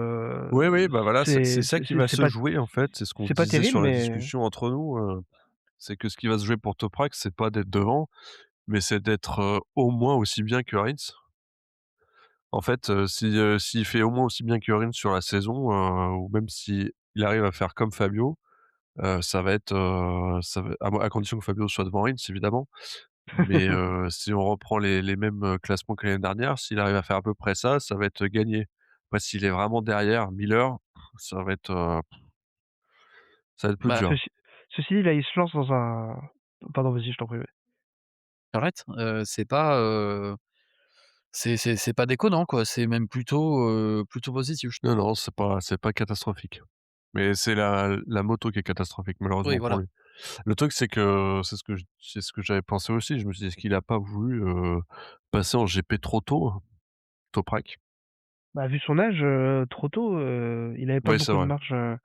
Oui, oui, bah, voilà, c'est c'est ça c'est qui c'est va c'est se pas jouer en fait, c'est ce qu'on c'est pas disait terrible, sur la mais discussion entre nous, c'est que ce qui va se jouer pour Toprak, c'est pas d'être devant, mais c'est d'être, au moins aussi bien que Rins. En fait, s'il fait au moins aussi bien que Rins sur la saison, ou même s'il arrive à faire comme Fabio, ça va être, ça va à condition que Fabio soit devant Rins évidemment. Mais si on reprend les mêmes, classements que l'année dernière, s'il arrive à faire à peu près ça, ça va être gagné. Après s'il est vraiment derrière Miller, ça va être, ça va être plus Bah, dur. ceci dit, là, il se lance dans un pardon, vas-y, je t'en prie, ouais. Charrette, c'est pas, c'est pas déconnant, quoi, c'est même plutôt positif, je Non, trouve. non, c'est pas catastrophique. Mais c'est la moto qui est catastrophique Oui, malheureusement pour voilà. lui. Le truc c'est que c'est ce que j'avais pensé aussi. Je me suis dit: «Est-ce qu'il a pas voulu, passer en GP trop tôt, Toprak?» Bah, vu son âge, trop tôt, il avait pas Oui, c'est beaucoup de vrai. marge,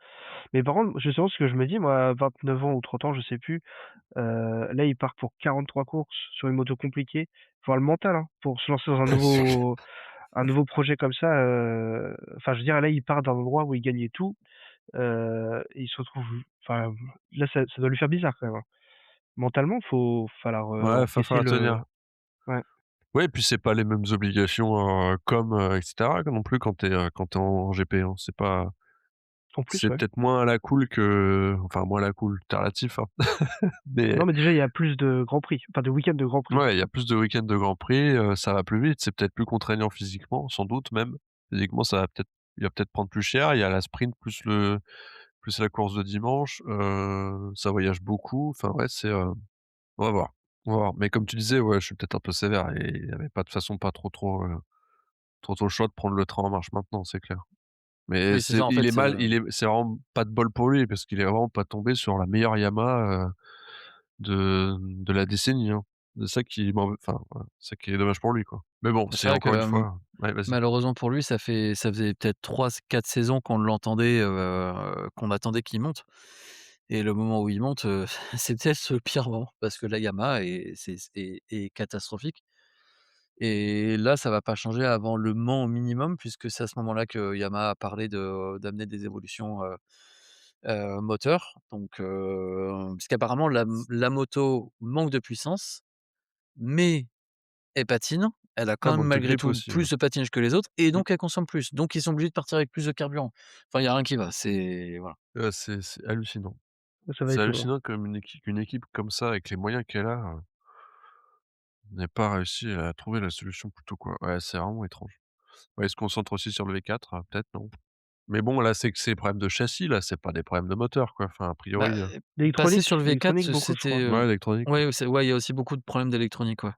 mais par contre, justement, ce que je me dis, moi, à 29 ans ou 30 ans, je sais plus, là, il part pour 43 courses sur une moto compliquée. Faut avoir le mental, hein, pour se lancer dans un nouveau projet comme ça, enfin, je veux dire, là, il part d'un endroit où il gagnait tout, et il se retrouve enfin, là, ça doit lui faire bizarre quand même, hein. Mentalement, faut falloir, Ouais, va encaisser falloir le tenir. ouais, Ouais, et puis c'est pas les mêmes obligations, et cetera non plus quand tu es en GP, hein. en plus, C'est ouais. peut-être moins à la cool que enfin moins à la cool, tu relatif, hein. Mais Non, mais déjà, il y a plus de grands prix, enfin, de week-ends de grands prix. ouais, il y a plus de week-ends de Grand Prix, ça va plus vite, c'est peut-être plus contraignant physiquement, sans doute même. Physiquement, il va peut-être prendre plus cher. Il y a la sprint plus la course de dimanche, ça voyage beaucoup. Enfin ouais, on va voir, on va voir. Mais comme tu disais, ouais, je suis peut-être un peu sévère et il y avait pas de façon pas trop le choix de prendre le train en marche maintenant, c'est clair. Mais Oui, c'est ça, en fait, c'est vraiment pas de bol pour lui parce qu'il est vraiment pas tombé sur la meilleure Yamaha, de la décennie, hein. C'est ça qui enfin, voilà, c'est ça qui est dommage pour lui, quoi. Mais bon, c'est c'est vrai que, encore une fois ouais, vas-y. malheureusement pour lui, ça faisait peut-être 3 4 saisons qu'on l'entendait, qu'on attendait qu'il monte et le moment où il monte, c'est peut-être le pire moment parce que la Yamaha est catastrophique et là, ça va pas changer avant Le Mans au minimum puisque c'est à ce moment-là que Yamaha a parlé d'amener des évolutions, moteur donc puisqu'apparemment la moto manque de puissance, mais elle patine, elle a Ah, quand même manque de malgré grip tout aussi, ouais. plus de patinage que les autres et Mmh. donc elle consomme plus. Donc ils sont obligés de partir avec plus de carburant. Enfin, il y a rien qui va, c'est voilà. C'est hallucinant. Ça va C'est être long, hein. hallucinant comme une équipe comme ça, avec les moyens qu'elle a, n'ait pas réussi à trouver la solution plus tôt, quoi. Ouais, c'est vraiment étrange. Ouais, ils se concentrent aussi sur le V4, peut-être, non? Mais bon, là, c'est que c'est des problèmes de chassis, là, c'est pas des problèmes de moteur, quoi. Enfin, a Bah, priori, passer sur le L'électronique V4, beaucoup, je c'était, crois. ouais, électronique, ouais. ouais, il y a aussi beaucoup de problèmes d'électronique, ouais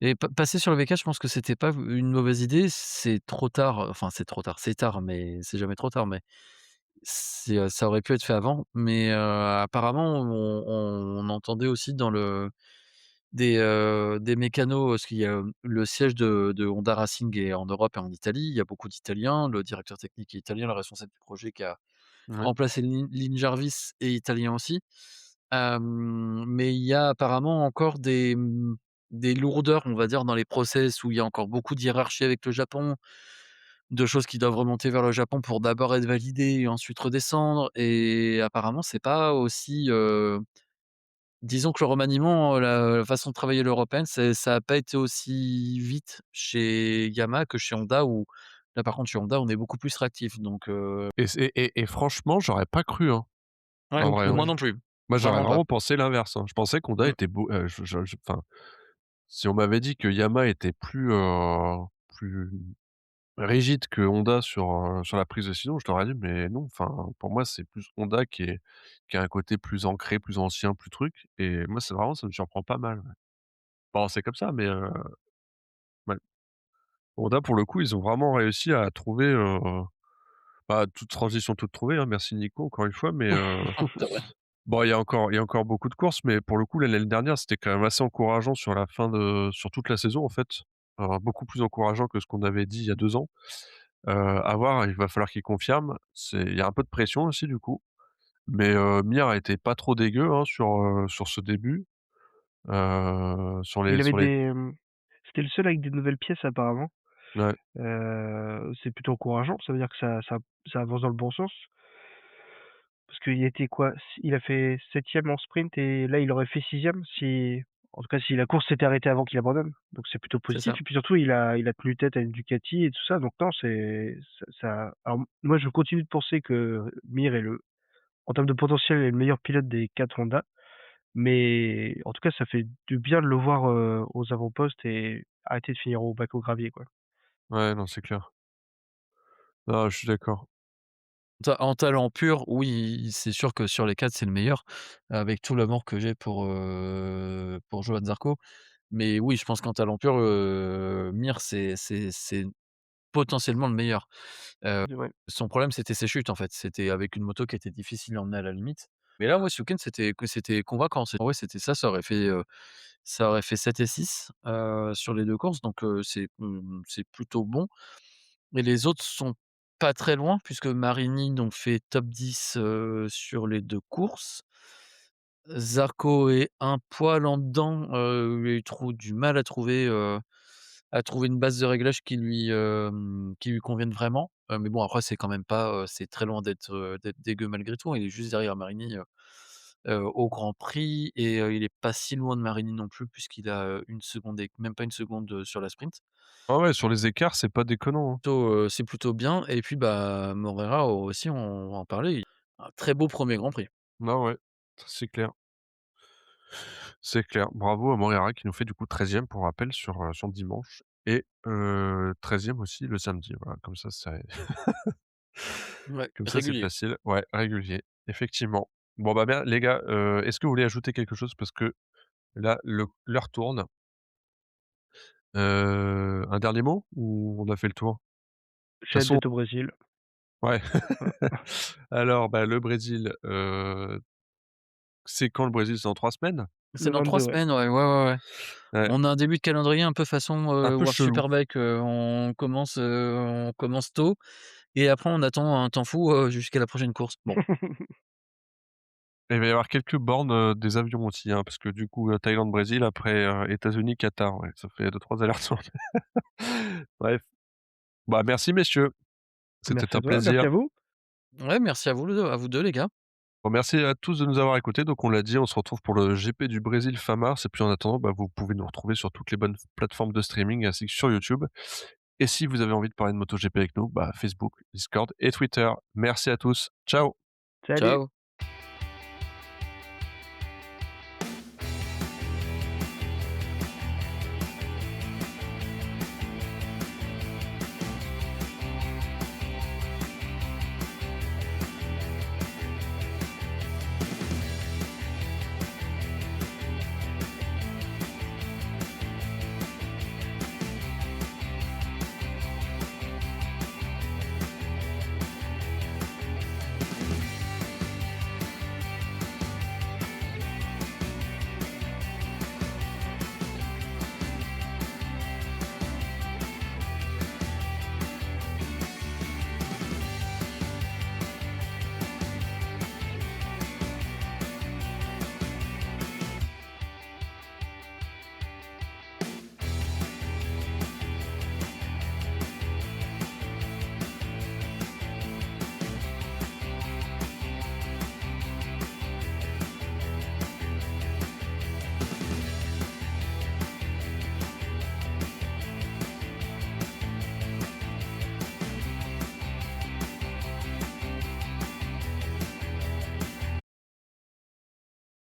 et passer sur le V4, je pense que c'était pas une mauvaise idée. C'est trop tard, enfin c'est trop tard, c'est tard, mais c'est jamais trop tard, mais ça aurait pu être fait avant, mais apparemment on entendait aussi dans le des mécanos, parce qu'il y a, le siège de Honda Racing est en Europe et en Italie. Il y a beaucoup d'Italiens. Le directeur technique est italien, le responsable du projet qui a Ouais. remplacé Lin Jarvis est italien aussi. Mais il y a apparemment encore des lourdeurs, on va dire, dans les process où il y a encore beaucoup de hiérarchie avec le Japon, de choses qui doivent remonter vers le Japon pour d'abord être validées et ensuite redescendre et apparemment c'est pas aussi, Disons que le remaniement, la façon de travailler l'européenne, ça a pas été aussi vite chez Yamaha que chez Honda où là, par contre, chez Honda, on est beaucoup plus réactif donc Et franchement, j'aurais pas cru, hein, ouais, en Non vrai, plus, hein. moi ouais. non plus, Moi, j'aurais vraiment pas. vraiment pensé l'inverse, hein. Je pensais qu'Honda Mmh, était enfin, si on m'avait dit que Yamaha était plus rigide que Honda sur la prise de décision, je t'aurais dit: «Mais non», enfin, pour moi, c'est plus Honda qui a un côté plus ancré, plus ancien, plus truc et moi, c'est vraiment ça me surprend pas mal, ouais. Bon, c'est comme ça, mais ouais. Honda, pour le coup, ils ont vraiment réussi à trouver, bah, toute transition toute trouvée, hein, merci Nico, encore une fois, mais c'est vrai. bon, il y a encore beaucoup de courses, mais pour le coup, l'année dernière, c'était quand même assez encourageant sur toute la saison, en fait. Beaucoup plus encourageant que ce qu'on avait dit il y a 2 ans. À voir, il va falloir qu'il confirme. Il y a un peu de pression aussi, du coup, mais Mir a été pas trop dégueu, hein, sur ce début, Il avait sur les c'était le seul avec des nouvelles pièces apparemment. ouais, C'est plutôt encourageant, ça veut dire que ça avance dans le bon sens. Parce qu'il était quoi? Il a fait 7e en sprint et là, il aurait fait 6e si en tout cas, si la course s'était arrêtée avant qu'il abandonne. Donc c'est plutôt C'est positif ça. et puis surtout, il a tenu tête à une Ducati et tout ça, donc non, c'est ça alors moi, je continue de penser que Mir est en termes de potentiel, est le meilleur pilote des 4 Honda, mais en tout cas, ça fait du bien de le voir, aux avant-postes et arrêter de finir au bac au gravier, quoi. ouais, non, c'est clair. Non, je suis d'accord. En talent pur, oui, c'est sûr que sur les 4 c'est le meilleur, avec tout l'amour que j'ai pour Johan Zarco. Mais oui, je pense qu'en talent pur, Mir, c'est potentiellement le meilleur. Ouais. Son problème, c'était ses chutes, en fait. C'était avec une moto qui était difficile à emmener à la limite. Mais là, ouais, ce week-end, c'était convaincant. Ouais, c'était ça, ça aurait fait 7 et 6 sur les 2 courses, donc c'est plutôt bon. Et les autres sont pas très loin puisque Marini donc fait top 10 sur les 2 courses. Zarco est un poil en dedans, il trouve du mal à trouver une base de réglage qui lui convienne vraiment. Mais bon après c'est quand même pas, c'est très loin d'être dégueu malgré tout, hein. Il est juste derrière Marini, au Grand Prix et il est pas si loin de Marini non plus puisqu'il a, 1 seconde et même pas une seconde, sur la sprint. Ah ouais, sur les écarts, c'est pas déconnant, hein. C'est plutôt bien et puis, bah, Morera aussi on va en parler, un très beau premier Grand Prix. Non, ouais, ça c'est clair. C'est clair. Bravo à Morera qui nous fait du coup 13e pour rappel sur dimanche et 13e aussi le samedi. Voilà, Ouais, comme ça c'est régulier. facile. Ouais, régulier, effectivement. Bon bah, bien les gars, est-ce que vous voulez ajouter quelque chose? Parce que là, l'heure tourne. Un dernier mot ou on a fait le tour? De toute J'ai hâte façon d'être au Brésil. ouais. Alors, bah, le Brésil, c'est quand le Brésil? C'est dans 3 semaines? C'est Le dans 3 22, ouais. semaines, ouais, ouais, ouais, ouais. Ouais, On a un début de calendrier un peu façon, un peu World chelou. Superbike, on commence tôt et après on attend un temps fou, jusqu'à la prochaine course. Bon, Et il va y avoir quelques bornes, des avions aussi, hein, parce que du coup, Thaïlande, Brésil, après, États-Unis, Qatar, ouais, ça fait 2-3 allers-retours. Bref, bah, merci messieurs, c'était Merci à un toi, merci plaisir. à vous. ouais, merci à vous 2 les gars. Bon, merci à tous de nous avoir écoutés, donc on l'a dit, on se retrouve pour le GP du Brésil fin mars et puis en attendant, bah, vous pouvez nous retrouver sur toutes les bonnes plateformes de streaming ainsi que sur YouTube et si vous avez envie de parler de MotoGP avec nous, bah, Facebook, Discord et Twitter. Merci à tous. Ciao. Salut. Ciao.